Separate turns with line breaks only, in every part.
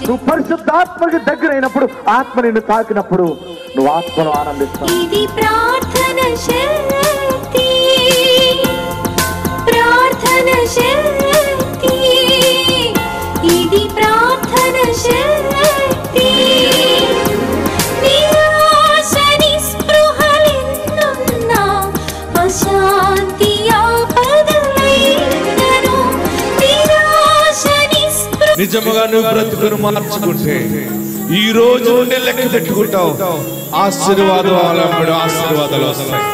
నువ్వు పరిశుద్ధాత్మకి దగ్గరైనప్పుడు, ఆత్మ నిన్ను తాకినప్పుడు నువ్వు ఆత్మను ఆనందిస్తావు.
ఇది ప్రార్థన శక్తి, ప్రార్థన శక్తి, ఇది ప్రార్థన శక్తి. నిరాశ నిస్పృహలెన్నున్నా, అశాంతి ఆపదలైనను, నిరాశ నిస్పృహ.
నిజముగా నువ్వు బ్రతుకును మార్చుకుంటే ఈ రోజు నుండి లెక్క పెట్టుకుంటావు. ఆశీర్వాదం ఆశీర్వాదాలు వస్తాయి.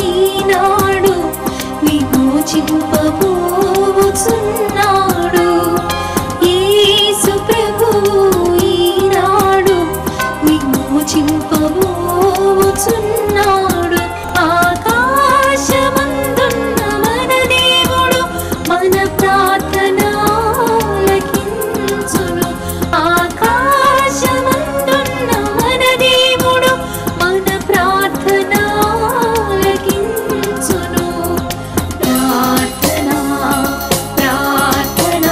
ఈనాడు విమోచింపబోచున్నాడు యేసు ప్రభువు, ఈనాడు విమోచింపబోచున్నాడు. ఆకాశమందున్న మన దేవుడు మన ప్రార్థన ఆలకించును. ఆకాశమందున్న మన దేవుడు మన ప్రార్థన ఆలకించును. ప్రార్థన, ప్రార్థన,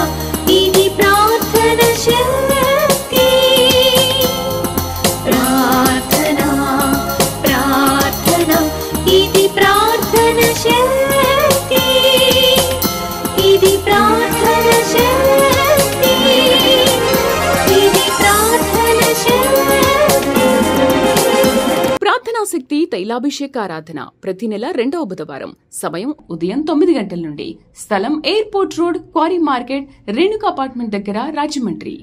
ఇది ప్రార్థన శక్తి. ప్రార్థన, ప్రార్థన, ఇది ప్రార్థన శక్తి. ఇది ప్రార్థన శక్తి, ఇది ప్రార్థన శక్తి.
ప్రార్థనా శక్తి తైలాభిషేకారాధన ప్రతి నెల 2వ బుధవారం. సమయం ఉదయం 9 గంటల నుండి. స్థలం airport road, quarry market, Renuka apartment దగ్గర, రాజమండ్రి.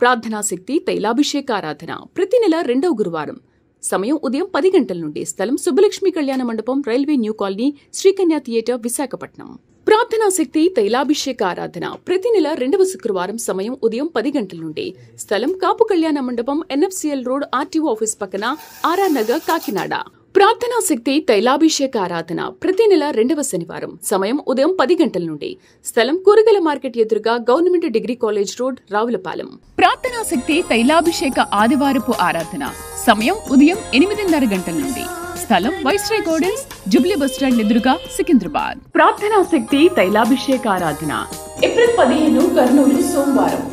ప్రార్థనా శక్తి తైలాభిషేకారాధన ప్రతి నెల 2వ గురువారం. సమయం ఉదయం 10 గంటల నుండి. స్థలం సుబ్బలక్ష్మి కళ్యాణ మండపం, railway new colony, Srikanya theatre, Visakhapatnam. ప్రార్థనా శక్తి తైలాభిషేకారాధన ప్రతి నెల 2వ శుక్రవారం. సమయం ఉదయం 10 గంటల నుండి. స్థలం కాపు కళ్యాణ మండపం, ఎన్ఎఫ్సిఎల్ రోడ్, ఆర్టీఓ ఆఫీస్ పక్కన, ఆర్ఆర్ నగర్, కాకినాడ. ప్రార్థనా శక్తి తైలాభిషేకారాధన ప్రతి నెల 2వ శనివారం. సమయం ఉదయం 10 గంటల నుండి. స్థలం కూరగాయల మార్కెట్ ఎదురుగా, government degree college road, Ravulapalem. ప్రార్థనా శక్తి తైలాభిషేక ఆదివారపు ఆరాధన సమయం ఉదయం 8:30 గంటల నుండి. స్థలం వైస్రాయ్ గార్డెన్స్, జుబ్లీ బస్టాండ్ ఎదురుగా, సికింద్రాబాద్. ప్రార్థనా శక్తి తైలాభిషేక ఆరాధన ఏప్రిల్ 15 కర్నూలు సోమవారం.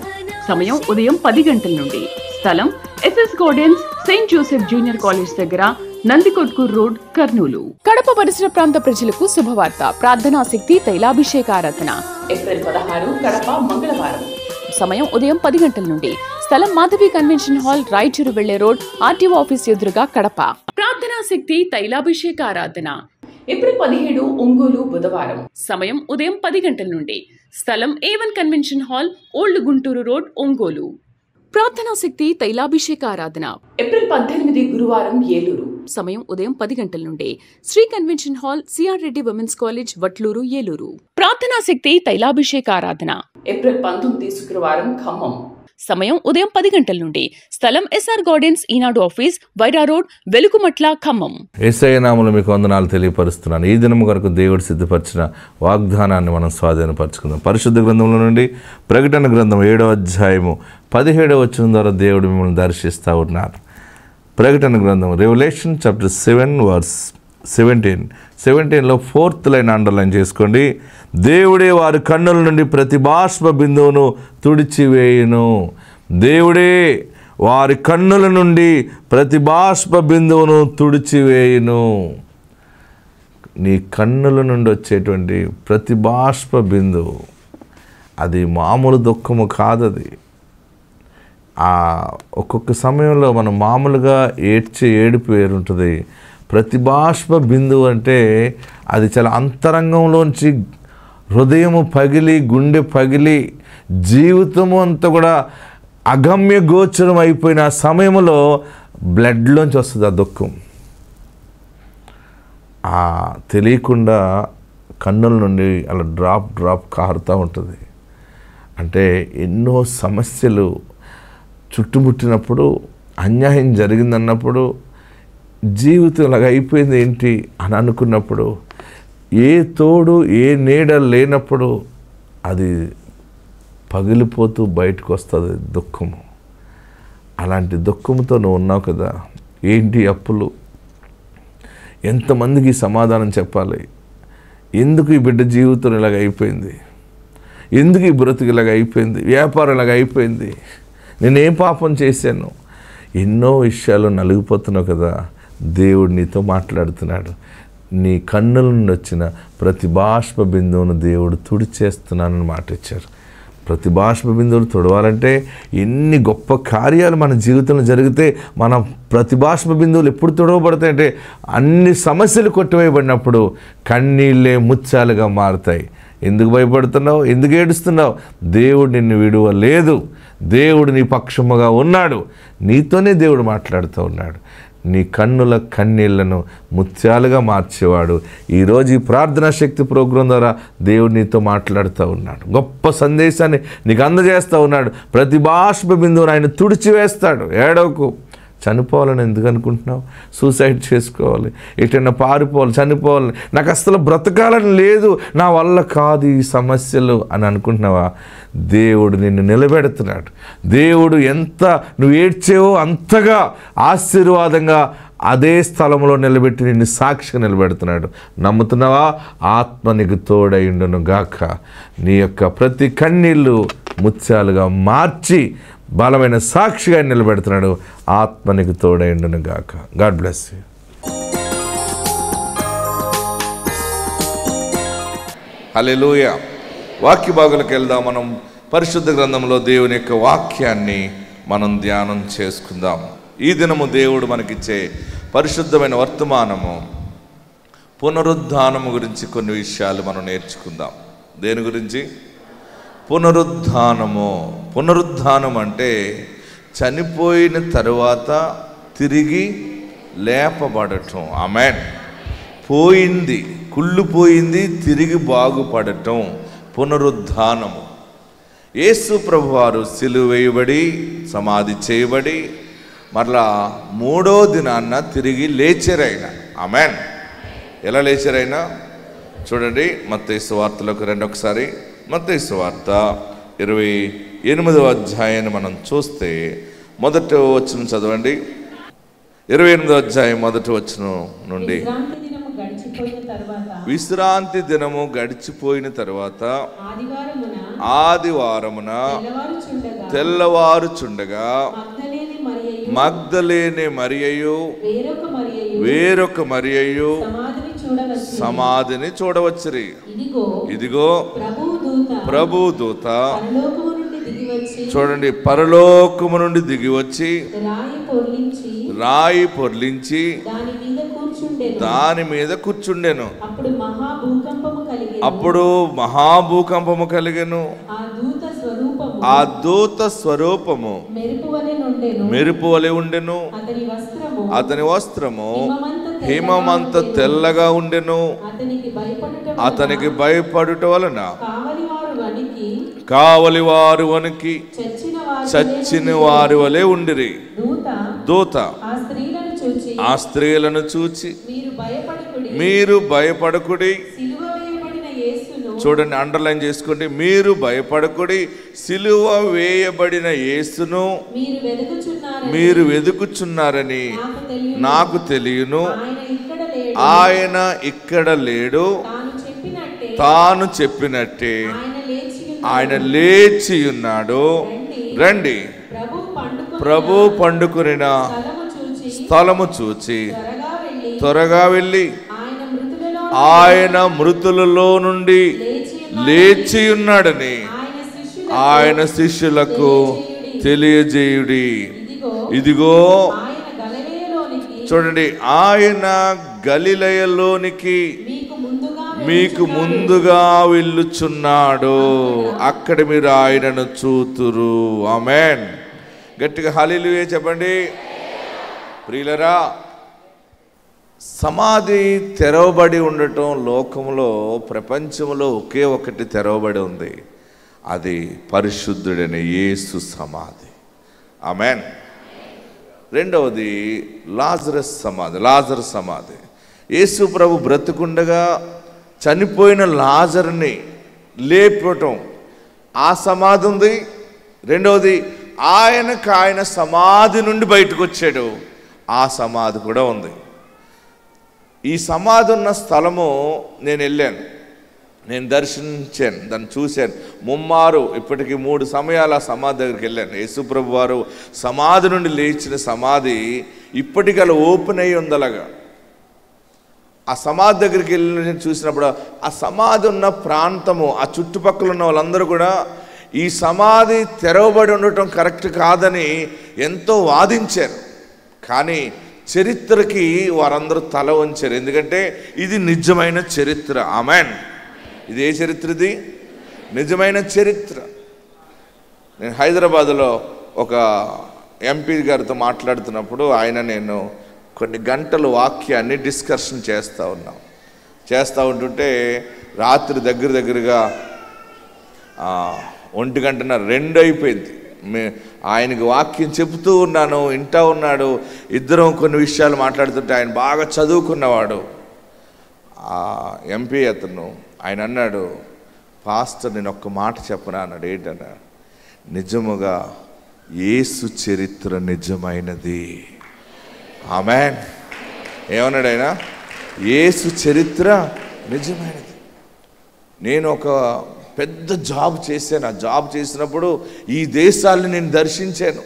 సమయం ఉదయం 10 గంటల నుండి. స్థలం SS gardens, saint Joseph junior college దగ్గర, నందికొట్కూర్ రోడ్, కర్నూలు. కడప పరిసర ప్రాంత ప్రజలకు శుభవార్త. ప్రార్థనా శక్తి తైలాభిషేక ఆరాధన ఏప్రిల్ 16 కడప మంగళవారం. సమయం ఉదయం 10 గంటల నుండి. స్థలం మాధవి కన్వెన్షన్ హాల్, రాయచూరు వెళ్లే రోడ్, ఆర్టీఓ ఆఫీస్ ఎదురుగా, కడప. ప్రార్థనా శక్తి తైలాభిషేక ఆరాధన ఏప్రిల్ 17 ఒంగోలు బుధవారం. సమయం ఉదయం 10 గంటల నుండి. స్థలం A1 convention hall, old Guntur road, Ongole. ప్రార్థనా శక్తి తైలాభిషేక ఆరాధన ఏప్రిల్ 18 గురువారం, ఏలూరు. సమయం ఉదయం 10 గంటల నుండి. Sri convention hall, CR Reddy women's college, Vatluru, Eluru. ప్రార్థనా శక్తి తైలాభిషేక ఆరాధన ఏప్రిల్ 19 శుక్రవారం, ఖమ్మం. సమయం ఉదయం 10 గంటల నుండి. స్థలం ఎస్ఆర్ గార్డెన్స్, ఈనాడు ఆఫీస్, వైరా రోడ్, వెలుగుమట్ల, ఖమ్మం.
యేసయ్య నామములో మీకు వందనాలు తెలియపరుస్తున్నాను. ఈ దినం కొరకు దేవుడు సిద్ధపరిచిన వాగ్దానాన్ని మనం స్వాధీనపరచుకుందాం. పరిశుద్ధ గ్రంథంలో నుండి ప్రకటన గ్రంథం 7వ అధ్యాయము 17వ వచనం ద్వారా దేవుడు మిమ్మల్ని దర్శిస్తూ ఉన్నారు. ప్రకటన గ్రంథం, రెవల్యూషన్ చాప్టర్ 7 వర్స్ 17లో 4th లైన్ అండర్లైన్ చేసుకోండి. దేవుడే వారి కన్నుల నుండి ప్రతి బాష్ప బిందువును తుడిచివేయును. దేవుడే వారి కన్నుల నుండి ప్రతి బాష్ప బిందువును తుడిచివేయును. నీ కన్నుల నుండి వచ్చేటువంటి ప్రతి బాష్ప బిందువు అది మామూలు దుఃఖము కాదది. ఒక్కొక్క సమయంలో మనం మామూలుగా ఏడ్చే ఏడుపు వేరుంటుంది. ప్రతి బాష్ప బిందువు అంటే అది చాలా అంతరంగంలోంచి హృదయము పగిలి, గుండె పగిలి, జీవితము అంతా కూడా అగమ్య గోచరం అయిపోయిన సమయంలో బ్లడ్లోంచి వస్తుంది ఆ దుఃఖం. తెలియకుండా కన్నుల నుండి అలా డ్రాప్ కారుతూ ఉంటుంది. అంటే ఎన్నో సమస్యలు చుట్టుముట్టినప్పుడు, అన్యాయం జరిగిందన్నప్పుడు, జీవితం ఇలాగ అయిపోయింది ఏంటి అని అనుకున్నప్పుడు, ఏ తోడు ఏ నీడ లేనప్పుడు అది పగిలిపోతూ బయటకు వస్తుంది దుఃఖము. అలాంటి దుఃఖంతో నువ్వు ఉన్నావు కదా. ఏంటి అప్పులు? ఎంతమందికి సమాధానం చెప్పాలి? ఎందుకు ఈ బిడ్డ జీవితం ఇలాగ అయిపోయింది? ఎందుకు ఈ బ్రతుకు ఇలాగ అయిపోయింది? వ్యాపారం ఇలాగ అయిపోయింది? నేనేం పాపం చేశాను? ఎన్నో విషయాలు నలిగిపోతున్నావు కదా, దేవుడు నీతో మాట్లాడుతున్నాడు. నీ కన్నుల నుండి వచ్చిన ప్రతి బాష్ప బిందువును దేవుడు తుడిచేస్తున్నానని మాట ఇచ్చారు. ప్రతి బాష్ప బిందువులు తుడవాలంటే ఎన్ని గొప్ప కార్యాలు మన జీవితంలో జరిగితే మన ప్రతి బాష్ప బిందువులు ఎప్పుడు తుడవబడతాయంటే అన్ని సమస్యలు కొట్టివేయబడినప్పుడు కన్నీళ్ళే ముత్యాలుగా మారుతాయి. ఎందుకు భయపడుతున్నావు? ఎందుకు ఏడుస్తున్నావు? దేవుడు నిన్ను విడువలేదు. దేవుడు నీ పక్షముగా ఉన్నాడు. నీతోనే దేవుడు మాట్లాడుతూ ఉన్నాడు. నీ కన్నుల కన్నీళ్లను ముత్యాలుగా మార్చేవాడు. ఈరోజు ఈ ప్రార్థనా శక్తి ప్రోగ్రాం ద్వారా దేవుడు నీతో మాట్లాడుతూ ఉన్నాడు. గొప్ప సందేశాన్ని నీకు అందజేస్తూ ఉన్నాడు. ప్రతి బాష్ప బిందువును ఆయన తుడిచివేస్తాడు. ఏడవకు. చనిపోవాలని ఎందుకు అనుకుంటున్నావు? సూసైడ్ చేసుకోవాలి, ఎటైనా పారిపోవాలి, చనిపోవాలి, నాకు అసలు బ్రతకాలని లేదు, నా వల్ల కాదు ఈ సమస్యలు అని అనుకుంటున్నావా? దేవుడు నిన్ను నిలబెడుతున్నాడు. దేవుడు ఎంత నువ్వు ఏడ్చేవో అంతగా ఆశీర్వాదంగా అదే స్థలంలో నిలబెట్టి నిన్ను సాక్షిగా నిలబెడుతున్నాడు. నమ్ముతున్నావా? ఆత్మ నీకు తోడైండును గాక. నీ యొక్క ప్రతి కన్నీళ్ళు ముత్యాలుగా మార్చి బలమైన సాక్షిగా నిలబెడుతున్నాడు. ఆత్మ నీకు తోడైండును గాక. God bless you. హల్లెలూయా. వాక్య భాగులకు వెళ్దాం. మనం పరిశుద్ధ గ్రంథంలో దేవుని యొక్క వాక్యాన్ని మనం ధ్యానం చేసుకుందాం. ఈ దినము దేవుడు మనకిచ్చే పరిశుద్ధమైన వర్తమానము పునరుద్ధానము గురించి కొన్ని విషయాలు మనం నేర్చుకుందాం. దేని గురించి? పునరుద్ధానము. పునరుద్ధానం అంటే చనిపోయిన తరువాత తిరిగి లేపబడటం. ఆమేన్. పోయింది, కుళ్ళిపోయింది, తిరిగి బాగుపడటం పునరుద్ధానము. యేసు ప్రభువారు సిలువ వేయబడి సమాధి చేయబడి మరలా మూడో దినాన్న తిరిగి లేచారైన. ఆమేన్. ఎలా లేచారైనా చూడండి. మత్తయి సువార్తలోకి రండి ఒకసారి. మత్తయి సువార్త 28వ అధ్యాయాన్ని మనం చూస్తే మొదటి వచనం చదవండి. 28వ అధ్యాయం మొదటి వచనం నుండి. విశ్రాంతి దినము గడిచిపోయిన తర్వాత ఆదివారమున తెల్లవారుచుండగా మగ్దలేనే మరియయు వేరొక మరియయు సమాధిని చూడవచ్చిరి. ఇదిగో ప్రభు దూత చూడండి పరలోకము నుండి దిగి వచ్చి రాయి పొర్లించి దాని మీద కూర్చుండెను. అప్పుడు మహాభూకంపము కలిగెను. ఆ దూత స్వరూపము మెరుపు వలె ఉండెను. అతని వస్త్రము హిమమంత తెల్లగా ఉండెను. అతనికి భయపడుట వలన కావలి వారు వణికి చచ్చిన వారి వలె ఉండిరి. దూత ఆ స్త్రీలను చూచి మీరు భయపడకుడి. చూడండి, అండర్లైన్ చేసుకోండి. మీరు భయపడకుడి, సిలువ వేయబడిన యేసును మీరు వెదుకుచున్నారని నాకు తెలియను. ఆయన ఇక్కడ లేడు. తాను చెప్పినట్టే ఆయన లేచి ఉన్నాడు. రండి, ప్రభు పండుకొనిన స్థలము చూచి త్వరగా వెళ్ళి ఆయన మృతులలో నుండి లేచి ఉన్నాడని ఆయన శిష్యులకు తెలియజేయుడి. ఇదిగో చూడండి, ఆయన గలిలయలోనికి మీకు ముందుగా వెళ్ళుచున్నాడు. అక్కడ మీరు ఆయనను చూతురు. ఆమేన్. గట్టిగా హల్లెలూయా చెప్పండి. ప్రియులరా, సమాధి తెరవబడి ఉండటం లోకంలో ప్రపంచంలో ఒకే ఒకటి తెరవబడి ఉంది. అది పరిశుద్ధుడైన యేసు సమాధి. ఆమేన్. రెండవది లాజరస్ సమాధి. లాజరు సమాధి. యేసు ప్రభు బ్రతుకుండగా చనిపోయిన లాజరుని లేపటం, ఆ సమాధి ఉంది. రెండవది ఆయన సమాధి నుండి బయటకు వచ్చాడు, ఆ సమాధి కూడా ఉంది. ఈ సమాధి ఉన్న స్థలము నేను వెళ్ళాను.
నేను దర్శించాను, దాన్ని చూశాను ముమ్మారు. ఇప్పటికి 3 సమయాలు ఆ సమాధి దగ్గరికి వెళ్ళాను. యేసుప్రభు వారు సమాధి నుండి లేచిన సమాధి ఇప్పటికి అలా ఓపెన్ అయ్యి ఉంది. అలాగా ఆ సమాధి దగ్గరికి వెళ్ళి చూసినప్పుడు ఆ సమాధి ఉన్న ప్రాంతము, ఆ చుట్టుపక్కల ఉన్న వాళ్ళందరూ కూడా ఈ సమాధి తెరవబడి ఉండటం కరెక్ట్ కాదని ఎంతో వాదించారు. కానీ చరిత్రకి వారందరూ తల వంచారు. ఎందుకంటే ఇది నిజమైన చరిత్ర. ఆమెన్. ఇది ఏ చరిత్ర? ఇది నిజమైన చరిత్ర. నేను హైదరాబాదులో ఒక ఎంపీ గారితో మాట్లాడుతున్నప్పుడు నేను కొన్ని గంటలు వాక్యాన్ని డిస్కషన్ చేస్తూ ఉంటుంటే రాత్రి దగ్గరగా 1:02 అయిపోయింది. ఆయనకి వాక్యం చెబుతూ ఉన్నాను, వింటూ ఉన్నాడు. ఇద్దరం కొన్ని విషయాలు మాట్లాడుతుంటే ఆయన బాగా చదువుకున్నవాడు. ఎంపీ అతను ఆయన అన్నాడు, పాస్టర్ నేను ఒక్క మాట చెప్పనా అన్నాడు. ఏంటన్నా? నిజముగా యేసు చరిత్ర నిజమైనది. ఆమేన్. ఏమన్నాడు ఆయన? యేసు చరిత్ర నిజమైనది. నేను ఒక పెద్ద జాబ్ చేశాను. ఆ జాబ్ చేసినప్పుడు ఈ దేశాలను నేను దర్శించాను.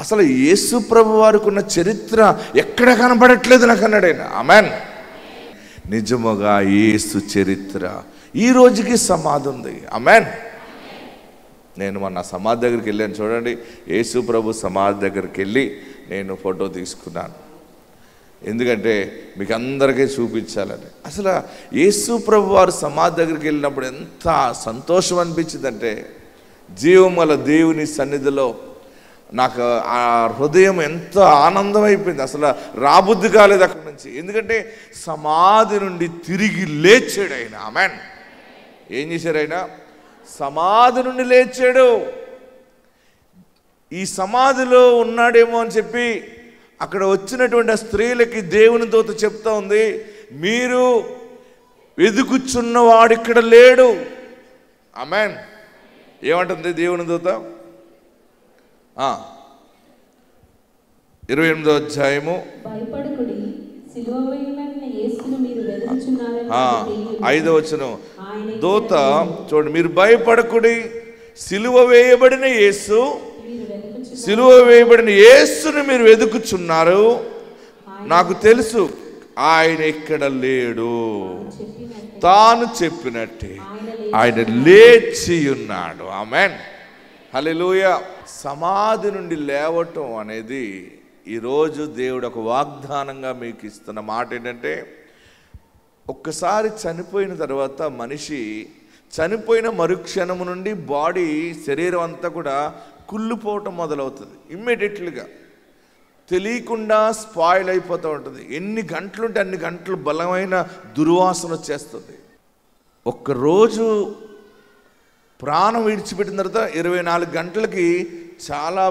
అసలు యేసు ప్రభు వారికి ఉన్న చరిత్ర ఎక్కడ కనబడట్లేదు నాకు అన్నాడు ఆయన. ఆమేన్. నిజముగా యేసు చరిత్ర ఈ రోజుకి సమాధి ఉంది. ఆమేన్. నేను మొన్న సమాధి దగ్గరికి వెళ్ళాను. చూడండి, యేసు ప్రభు సమాధి దగ్గరికి వెళ్ళి నేను ఫోటో తీసుకున్నాను. ఎందుకంటే మీకు అందరికీ చూపించాలని. అసలు యేసు ప్రభు వారు సమాధి దగ్గరికి వెళ్ళినప్పుడు ఎంత సంతోషం అనిపించిందంటే, జీవం గల దేవుని సన్నిధిలో నాకు ఆ హృదయం ఎంత ఆనందం అయిపోయింది. అసలు రాబుద్ది కాలేదు అక్కడి నుంచి. ఎందుకంటే సమాధి నుండి తిరిగి లేచాడు ఆయన. ఆమేన్. ఏం చేశారు ఆయన? సమాధి నుండి లేచాడు. ఈ సమాధిలో ఉన్నాడేమో అని చెప్పి అక్కడ వచ్చినటువంటి ఆ స్త్రీలకి దేవుని దూత చెప్తా ఉంది, మీరు వెదుకుచున్నవాడు ఇక్కడ లేడు. ఆమేన్. ఏమంటుంది దేవుని దూత? 28వ అధ్యాయము 5వ వచనం. దూత చూడండి, మీరు భయపడకుడి, సిలువ వేయబడిన యేసు, సిలువ వేయబడిన యేసును మీరు వెదుకుచున్నారు. నాకు తెలుసు ఆయన ఇక్కడ లేడు. తాను చెప్పినట్టే ఆయన లేచి ఉన్నాడు. ఆమేన్. హల్లెలూయా. సమాధి నుండి లేవటం అనేది ఈరోజు దేవుడు ఒక వాగ్దానంగా మీకు ఇస్తున్న మాట ఏంటంటే, ఒక్కసారి చనిపోయిన తర్వాత మనిషి చనిపోయిన మరుక్షణము నుండి బాడీ శరీరం అంతా కూడా కుళ్ళిపోవటం మొదలవుతుంది. ఇమ్మీడియట్లీగా తెలియకుండా స్పాయిల్ అయిపోతూ ఉంటుంది. ఎన్ని గంటలుంటే అన్ని గంటలు బలమైన దుర్వాసన వచ్చేస్తుంది. ఒక్కరోజు ప్రాణం విడిచిపెట్టిన తర్వాత 24 గంటలకి చాలా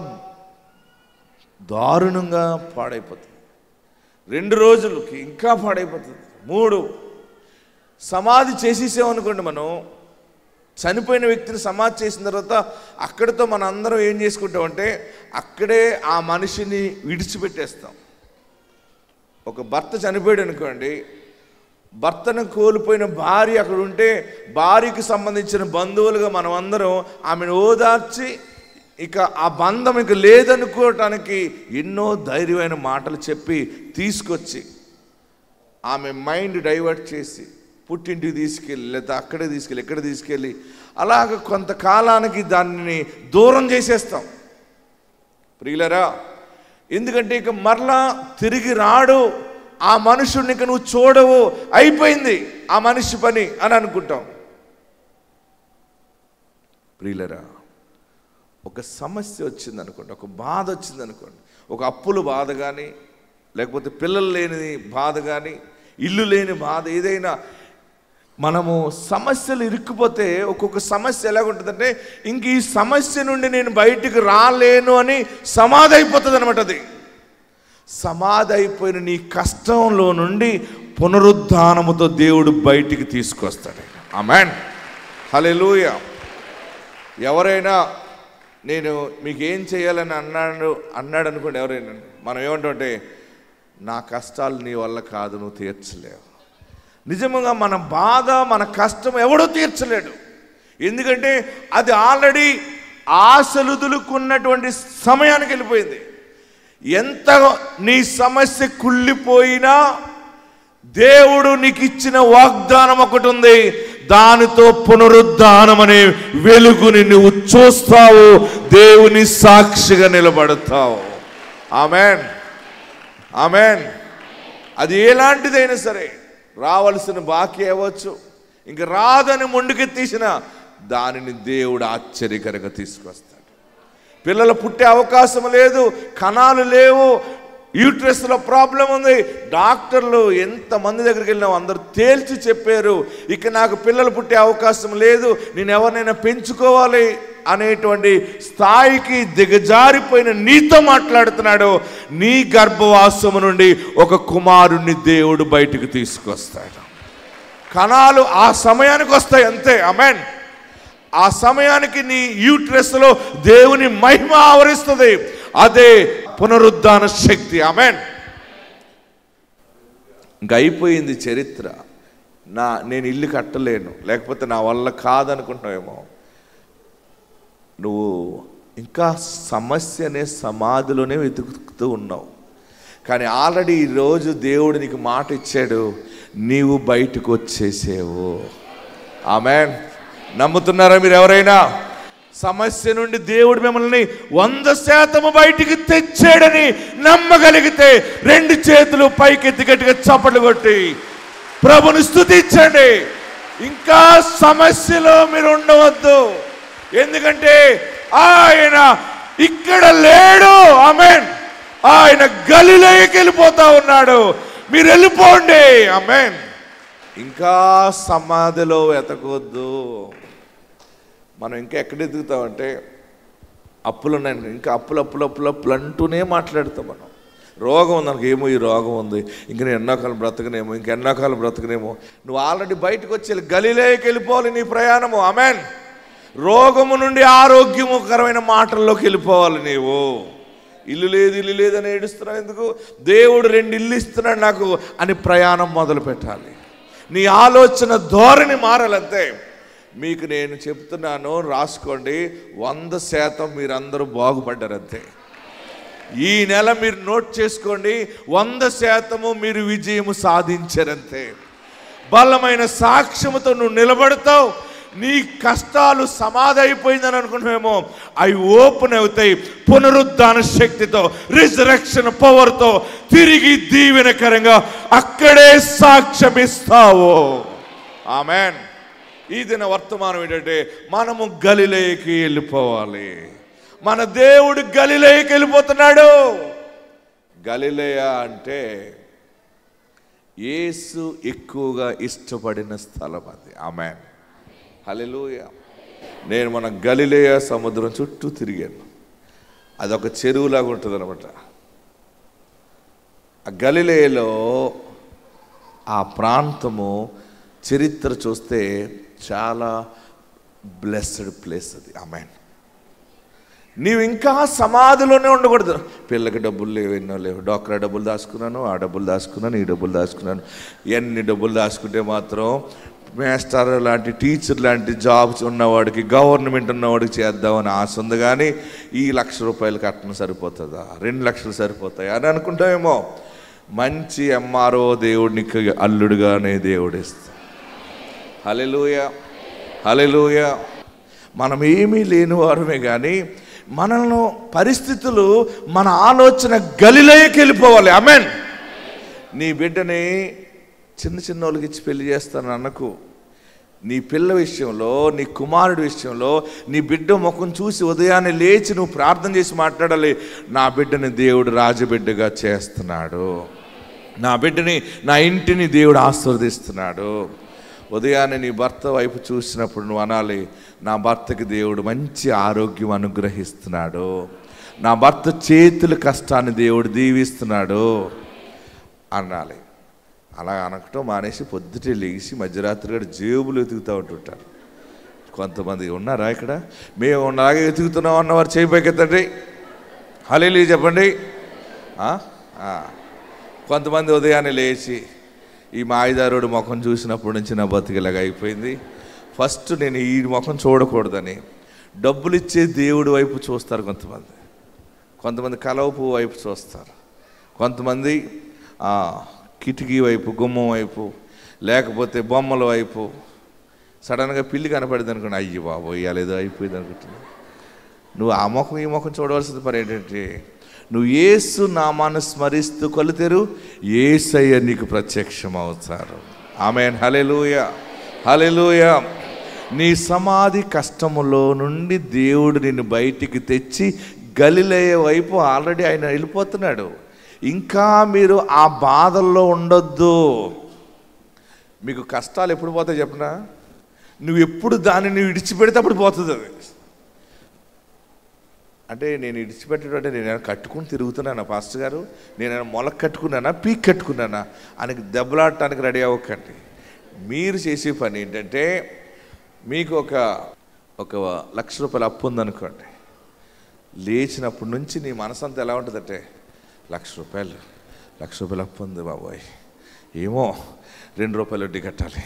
దారుణంగా పాడైపోతుంది. 2 రోజులకి ఇంకా పాడైపోతుంది. 3 సమాధి చేసేసామనుకోండి, మనం చనిపోయిన వ్యక్తిని సమాధి చేసిన తర్వాత అక్కడితో మన అందరం ఏం చేసుకుంటామంటే అక్కడే ఆ మనిషిని విడిచిపెట్టేస్తాం. ఒక భర్త చనిపోయాడు అనుకోండి, భర్తను కోల్పోయిన భార్య అక్కడ ఉంటే భార్యకి సంబంధించిన బంధువులుగా మనం అందరం ఆమెను ఓదార్చి ఇక ఆ బంధం ఇక లేదనుకోవటానికి ఎన్నో ధైర్యమైన మాటలు చెప్పి తీసుకొచ్చి ఆమె మైండ్ డైవర్ట్ చేసి పుట్టింటికి తీసుకెళ్ళి లేదా అక్కడే తీసుకెళ్ళి ఎక్కడ తీసుకెళ్ళి అలాగ కొంతకాలానికి దాన్ని దూరం చేసేస్తాం. ప్రియులరా, ఎందుకంటే ఇక మరలా తిరిగి రాడు, ఆ మనుషుడిని ఇక నువ్వు చూడవు, అయిపోయింది ఆ మనిషి పని అని అనుకుంటాం. ప్రియులరా, ఒక సమస్య వచ్చింది అనుకోండి, ఒక బాధ వచ్చింది అనుకోండి, ఒక అప్పుల బాధ కానీ లేకపోతే పిల్లలు లేని బాధ కానీ ఇల్లు లేని బాధ, ఏదైనా మనము సమస్యలు ఇరుక్కుపోతే ఒక్కొక్క సమస్య ఎలాగుంటుందంటే ఇంక ఈ సమస్య నుండి నేను బయటికి రాలేను అని సమాధి అయిపోతుంది అనమాట. అది సమాధి అయిపోయిన నీ కష్టంలో నుండి పునరుద్ధానముతో దేవుడు బయటికి తీసుకొస్తాడు. ఆమేన్. హల్లెలూయా. ఎవరైనా నేను మీకు ఏం చేయాలని అన్నాడు అనుకోండి, ఎవరైనా మనం ఏమంటామంటే నా కష్టాలు నీ వల్ల కాదు, నువ్వు తీర్చలేవు, నిజంగా మన బాధ, మన కష్టం ఎవడో తీర్చలేడు. ఎందుకంటే అది ఆల్రెడీ ఆశలు దులుకున్నటువంటి సమయానికి వెళ్ళిపోయింది. ఎంత నీ సమస్య కుళ్ళిపోయినా దేవుడు నీకు ఇచ్చిన వాగ్దానం ఒకటి ఉంది. దానితో పునరుద్ధానం అనే వెలుగుని నువ్వు చూస్తావు, దేవుని సాక్షిగా నిలబడతావు. Amen, amen. అది ఎలాంటిదైనా సరే, రావలసిన బాకీ అవ్వచ్చు, ఇంక రాదని మొండికెత్తేసిన దానిని దేవుడు ఆశ్చర్యకరంగా తీసుకొస్తాడు. పిల్లలు పుట్టే అవకాశం లేదు, కణాలు లేవు, యూట్రస్లో ప్రాబ్లం ఉంది. డాక్టర్లు ఎంతమంది దగ్గరికి వెళ్ళినావు, అందరూ తేల్చి చెప్పారు ఇక నాకు పిల్లలు పుట్టే అవకాశం లేదు, నేను ఎవరినైనా పెంచుకోవాలి అనేటువంటి స్థాయికి దిగజారిపోయిన నీతో మాట్లాడుతున్నాడు. నీ గర్భవాసము నుండి ఒక కుమారుణ్ణి దేవుడు బయటికి తీసుకొస్తాడు. కణాలు ఆ సమయానికి వస్తాయి అంతే. ఆమేన్. ఆ సమయానికి నీ యూట్రస్లో దేవుని మహిమ ఆవరిస్తుంది. అదే పునరుద్ధాన శక్తి. ఆమేన్. ఇంకా అయిపోయింది చరిత్ర. నేను ఇల్లు కట్టలేను, లేకపోతే నా వల్ల కాదనుకుంటున్నావేమో. నువ్వు ఇంకా సమస్యనే సమాధిలోనే వెతుకుతూ ఉన్నావు. కానీ ఆల్రెడీ ఈరోజు దేవుడు నీకు మాట ఇచ్చాడు, నీవు బయటకు వచ్చేసేవు. ఆమేన్. నమ్ముతున్నారా మీరు ఎవరైనా? సమస్య నుండి దేవుడు మిమ్మల్ని 100% బయటికి తెచ్చాడని నమ్మగలిగితే 2 చేతులు పైకెత్తి గట్టిగా చప్పట్లు కొట్టి ప్రభుని స్తుతించండి. ఇంకా సమస్యలో మీరు ఉండవద్దు, ఎందుకంటే ఆయన ఇక్కడ లేడు. ఆమేన్. ఆయన గలిలయకి వెళ్ళిపోతా ఉన్నాడు. మీరు వెళ్ళిపోండి. ఆమేన్. ఇంకా సమాధిలో వెతకొద్దు. మనం ఇంకా ఎక్కడ ఎదుగుతామంటే అప్పులు ఉన్నాయి, ఇంకా అప్పులు అంటూనే మాట్లాడతాం. మనం రోగం ఉంది, నాకు ఏమో ఈ రోగం ఉంది, ఇంక నేను ఎన్నోకాలం బ్రతకనేమో, ఇంక ఎన్నోకాలం బ్రతకనేమో. నువ్వు ఆల్రెడీ బయటకు వచ్చి గలిలయకి వెళ్ళిపోవాలి నీ ప్రయాణము. ఆమేన్. రోగము నుండి ఆరోగ్యకరమైన మాటల్లోకి వెళ్ళిపోవాలి నీవు. ఇల్లు లేదు అని ఏడుస్తున్నావు ఎందుకు? దేవుడు 2 ఇల్లు ఇస్తున్నాడు నాకు అని ప్రయాణం మొదలు పెట్టాలి. నీ ఆలోచన ధోరణి మారాలంతే. మీకు నేను చెప్తున్నాను, రాసుకోండి, 100% మీరందరూ బాగుపడ్డారంతే. ఈ నెల మీరు నోట్ చేసుకోండి, 100% మీరు విజయము సాధించారంతే. బలమైన సాక్ష్యముతో నువ్వు నిలబడతావు. నీ కష్టాలు సమాధి అయిపోయిందని అనుకుంటున్నామేమో, అవి ఓపెన్ అవుతాయి. పునరుద్ధాన శక్తితో, రిజరెక్షన్ పవర్తో తిరిగి దీవెనకరంగా అక్కడే సాక్ష్యమిస్తావు. ఆమేన్. ఈ దిన వర్తమానం ఏంటంటే మనము గలిలయకి వెళ్ళిపోవాలి. మన దేవుడు గలిలయకి వెళ్ళిపోతున్నాడు. గలిలయ అంటే యేసు ఎక్కువగా ఇష్టపడిన స్థలం అది. ఆమేన్. హల్లెలూయా. నేను మన గలిలయ సముద్రం చుట్టూ తిరిగాను. అదొక చెరువులాగా ఉంటుంది అనమాట. ఆ గలిలయలో ఆ ప్రాంతము చరిత్ర చూస్తే చాలా బ్లెస్డ్ ప్లేస్ అది. ఆమేన్. నీవు ఇంకా సమాధిలోనే ఉండకూడదు. పిల్లకి డబ్బులు లేవు, ఎన్నో లేవు, డాక్రా డబ్బులు దాచుకున్నాను, ఆ డబ్బులు దాచుకున్నాను, ఈ డబ్బులు దాచుకున్నాను. ఎన్ని డబ్బులు దాచుకుంటే మాత్రం మేస్టర్ లాంటి, టీచర్ లాంటి జాబ్స్ ఉన్నవాడికి, గవర్నమెంట్ ఉన్నవాడికి చేద్దామని ఆశ ఉంది. కానీ ఈ ₹1,00,000 కట్టడం సరిపోతుందా, 2 లక్షలు సరిపోతాయి అని అనుకుంటామేమో. మంచి ఎంఆర్ఓ దేవుడికి అల్లుడుగానే దేవుడు ఇస్తాడు. హల్లెలూయా, హల్లెలూయా. మనం ఏమీ లేని వారమే, కానీ మనలో పరిస్థితులు, మన ఆలోచన గలిలయకి వెళ్ళిపోవాలి. ఆమేన్. నీ బిడ్డని చిన్న వాళ్ళకి ఇచ్చి పెళ్లి చేస్తాను అన్నకు. నీ పిల్ల విషయంలో, నీ కుమారుడి విషయంలో, నీ బిడ్డ ముఖం చూసి ఉదయాన్నే లేచి నువ్వు ప్రార్థన చేసి మాట్లాడాలి, నా బిడ్డని దేవుడు రాజబిడ్డగా చేస్తున్నాడు, నా బిడ్డని, నా ఇంటిని దేవుడు ఆశీర్వదిస్తున్నాడు. ఉదయాన్నే నీ భర్త వైపు చూసినప్పుడు నువ్వు అనాలి, నా భర్తకి దేవుడు మంచి ఆరోగ్యం అనుగ్రహిస్తున్నాడు, నా భర్త చేతుల కష్టాన్ని దేవుడు దీవిస్తున్నాడు అనాలి. అలా అనకటం మానేసి పొద్దుటే లేచి మధ్యరాత్రి కూడా జేబులు వెతుకుతూ ఉంటుంటారు. కొంతమంది ఉన్నారా ఇక్కడ? మేము అలాగే వెతుకుతున్నాం అన్నవారు చేయి పైకెత్తండి. హల్లెలూయా చెప్పండి. కొంతమంది ఉదయాన్నే లేచి ఈ మాయదారుడు ముఖం చూసినప్పటి నుంచి నా బతికిలాగా అయిపోయింది. ఫస్ట్ నేను ఈ ముఖం చూడకూడదని డబ్బులు ఇచ్చే దేవుడి వైపు చూస్తారు కొంతమంది కలవ పువ్వు వైపు చూస్తారు, కొంతమంది కిటికీ వైపు, గుమ్మం వైపు, లేకపోతే బొమ్మల వైపు. సడన్గా పిల్లి కనపడింది అనుకోండి, అయ్యి బాబు ఇయ్యాలేదో అయిపోయింది అనుకుంటున్నాను. నువ్వు ఆ ముఖం ఈ ముఖం చూడవలసింది మరి ఏంటంటే, నువ్వు యేసు నామాన్ని స్మరిస్తూ కొలుతెరు, యేసయ్య నీకు ప్రత్యక్షం అవుతారు. ఆమేన్. హల్లెలూయా, హల్లెలూయా. నీ సమాధి కష్టములో నుండి దేవుడు నిన్ను బయటికి తెచ్చి గలిలయ వైపు ఆల్రెడీ ఆయన వెళ్ళిపోతున్నాడు. ఇంకా మీరు ఆ బాధల్లో ఉండొద్దు. మీకు కష్టాలు ఎప్పుడు పోతాయి చెప్పనా? నువ్వు ఎప్పుడు దానిని విడిచిపెడితే అప్పుడు పోతుంది అది. అంటే నేను విడిచిపెట్టడం అంటే నేను కట్టుకుని తిరుగుతున్నానా పాస్టర్ గారు, నేను మొలక కట్టుకున్నానా, పీక్ కట్టుకున్నానా అని దెబ్బలాడటానికి రెడీ అవ్వకండి. మీరు చేసే పని ఏంటంటే, మీకు ఒక ₹1,00,000 అప్పు ఉందనుకోండి, లేచినప్పటి నుంచి నీ మనసంతా ఎలా ఉంటుందంటే, ₹1,00,000 అప్పు ఉంది బాబోయ్, ఏమో ₹2 వడ్డీ కట్టాలి,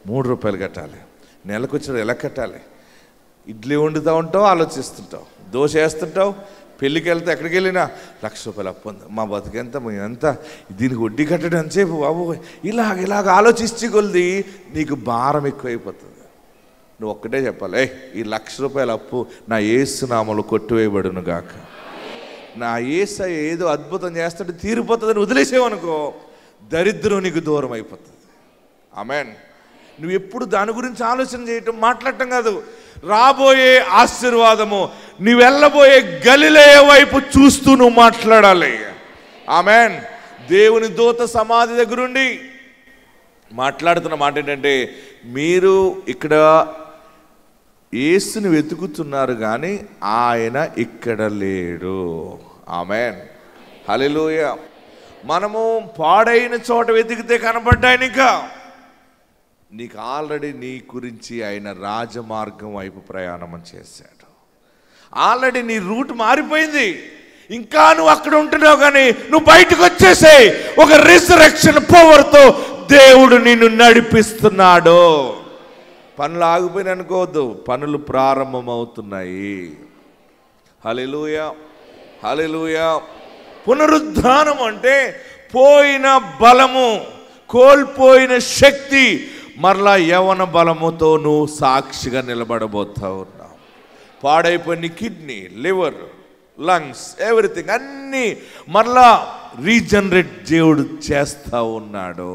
₹3 కట్టాలి, నెలకు వచ్చిన ఎలా కట్టాలి. ఇడ్లీ వండుతూ ఉంటావు, ఆలోచిస్తుంటావు, దోశ వేస్తుంటావు, పెళ్ళికి వెళ్తే ఎక్కడికి వెళ్ళినా ₹1,00,000 అప్పు ఉంది, మా బతికెంత ఎంత, దీనికి వడ్డీ కట్టడం అంతసేపు బాబు, ఇలాగ ఆలోచించి కొలిది నీకు భారం ఎక్కువైపోతుంది. నువ్వు ఒక్కటే చెప్పాలి, ఈ ₹1,00,000 అప్పు నా యేసు నామములో కొట్టివేయబడును గాక. నా యేసయ్య ఏదో అద్భుతం చేస్తుంటే తీరిపోతుందని వదిలేసేవనుకో, దరిద్రం నీకు దూరం అయిపోతుంది. ఆమేన్. నువ్వు ఎప్పుడు దాని గురించి ఆలోచన చేయటం, మాట్లాడటం కాదు. రాబోయే ఆశీర్వాదము, నువ్వు వెళ్ళబోయే గలిలయ వైపు చూస్తూ నువ్వు మాట్లాడాలి. ఆమేన్. దేవుని దూత సమాధి దగ్గరుండి మాట్లాడుతున్న మాట ఏంటంటే, మీరు ఇక్కడ యేసుని వెతుకుతున్నారు కానీ ఆయన ఇక్కడ లేడు. ఆమేన్. హల్లెలూయా. మనము పాడైన చోట వెతికితే కనపడ్డాయని, ఇంకా నీకు ఆల్రెడీ నీ గురించి ఆయన రాజమార్గం వైపు ప్రయాణం చేశాడు. ఆల్రెడీ నీ రూట్ మారిపోయింది. ఇంకా నువ్వు అక్కడ ఉంటున్నావు కానీ నువ్వు బయటకు వచ్చేసేయ్. ఒక రిజరెక్షన్ పవర్తో దేవుడు నిన్ను నడిపిస్తున్నాడు. పనులు ఆగిపోయిన అనుకోవద్దు, పనులు ప్రారంభమవుతున్నాయి. హల్లెలూయా, హల్లెలూయా. పునరుద్ధానం అంటే పోయిన బలము, కోల్పోయిన శక్తి, మరలా యవన బలముతో నువ్వు సాక్షిగా నిలబడబోతా ఉన్నావు. పాడైపోయిన కిడ్నీ, లివర్, లంగ్స్, ఎవ్రీథింగ్ అన్నీ మరలా రీజనరేట్ దేవుడు చేస్తూ ఉన్నాడు.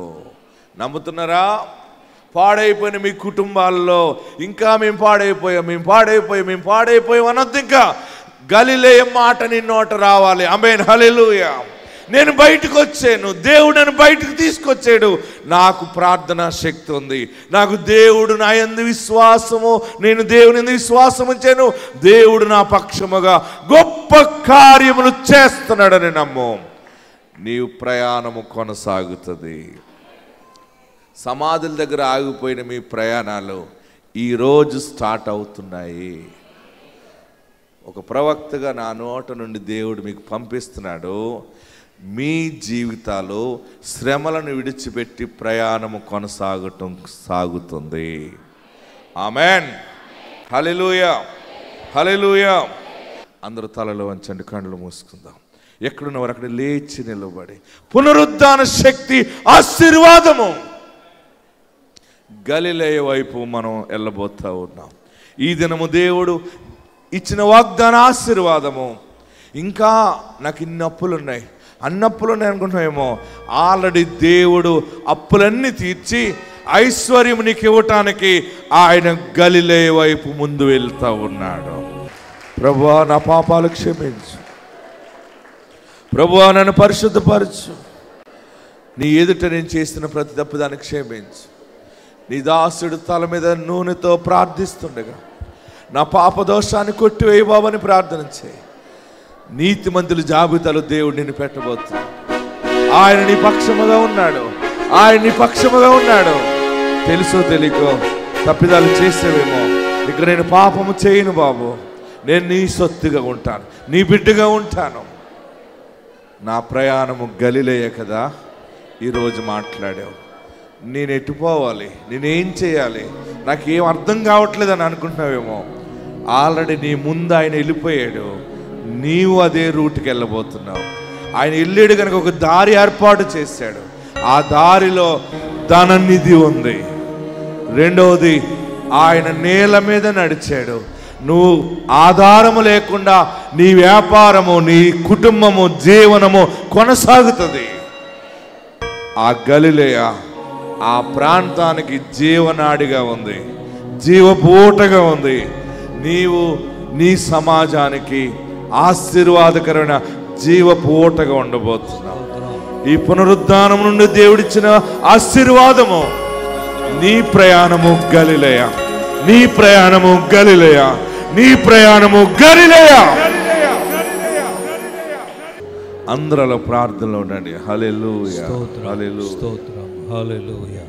నమ్ముతున్నారా? పాడైపోయిన మీ కుటుంబాల్లో ఇంకా మేము పాడైపోయాం అనొద్దు. ఇంకా గలిలయ మాట నీ నోట రావాలి. ఆమేన్. హల్లెలూయా. నేను బయటకు వచ్చాను, దేవుడు నన్ను బయటకు తీసుకొచ్చాడు. నాకు ప్రార్థనా శక్తి ఉంది, నాకు దేవుడు నా యందు విశ్వాసము, నేను దేవుని యందు విశ్వాసం ఉంచాను, దేవుడు నా పక్షముగా గొప్ప కార్యములు చేస్తున్నాడని నమ్ము. నీవు ప్రయాణము కొనసాగుతుంది. సమాధుల దగ్గర ఆగిపోయిన మీ ప్రయాణాలు ఈరోజు స్టార్ట్ అవుతున్నాయి. ఒక ప్రవక్తగా నా నోట నుండి దేవుడు మీకు పంపిస్తున్నాడు. మీ జీవితాలు శ్రమలను విడిచిపెట్టి ప్రయాణము సాగుతుంది. ఆమేన్. హల్లెలూయా, హల్లెలూయా. అందరూ తలలు వంచండి, కళ్ళు మూసుకుందాం. ఎక్కడున్నవారు అక్కడ లేచి నిలబడి, పునరుద్ధాన శక్తి, ఆశీర్వాదము గలిలయ వైపు మనం వెళ్ళబోతా ఉన్నాం. ఈ దినము దేవుడు ఇచ్చిన వాగ్దాన ఆశీర్వాదము. ఇంకా నాకు ఇన్ని అప్పులు ఉన్నాయి, అన్నప్పులు ఉన్నాయి అనుకుంటున్నామేమో, ఆల్రెడీ దేవుడు అప్పులన్నీ తీర్చి ఐశ్వర్యం నీకు ఇవ్వటానికి ఆయన గలిలయ వైపు ముందు వెళ్తా ఉన్నాడు. ప్రభువా, నా పాపాలు క్షమించు, ప్రభువా నన్ను పరిశుద్ధపరచు, నీ ఎదుట నేను చేసిన ప్రతి తప్పుదాన్ని క్షమించు. నీ దాసుడు తల మీద నూనెతో ప్రార్థిస్తుండగా నా పాప దోషాన్ని కొట్టివేయి బాబని ప్రార్థన చేయి. నీతిమంతుల జాబితాలో దేవుడు నిన్ను పెట్టబోతున్నాడు. ఆయన నీ పక్షముగా ఉన్నాడు, ఆయన నీ పక్షముగా ఉన్నాడు. తెలుసో తెలియకో తప్పిదాలు చేసేవేమో, ఇక నేను పాపము చేయను బాబు, నేను నీ సొత్తుగా ఉంటాను, నీ బిడ్డగా ఉంటాను. నా ప్రయాణము గలిలయ కదా. ఈరోజు మాట్లాడావు, నేను ఎట్టుపోవాలి, నేనేం చేయాలి, నాకేం అర్థం కావట్లేదని అనుకుంటున్నావేమో. ఆల్రెడీ నీ ముందు ఆయన వెళ్ళిపోయాడు, నీవు అదే రూట్కి వెళ్ళబోతున్నావు. ఆయన వెళ్ళాడు కనుక ఒక దారి ఏర్పాటు చేశాడు. ఆ దారిలో ధననిధి ఉంది. రెండవది, ఆయన నేల మీద నడిచాడు. నువ్వు ఆధారము లేకుండా నీ వ్యాపారము, నీ కుటుంబము, జీవనము కొనసాగుతుంది. ఆ గలిలయ ఆ ప్రాంతానికి జీవనాడిగా ఉంది, జీవపూటగా ఉంది. నీవు నీ సమాజానికి ఆశీర్వాదకరమైన జీవపూటగా ఉండబోతున్నావు. ఈ పునరుద్ధానం నుండి దేవుడిచ్చిన ఆశీర్వాదము. నీ ప్రయాణము గలిలయ, నీ ప్రయాణము గలిలయ, నీ ప్రయాణము గలిలయ. అందరిలో ప్రార్థనలో ఉండండి. హల్లెలూయా, హల్లెలూయా,
స్తోత్రం, హల్లెలూయా.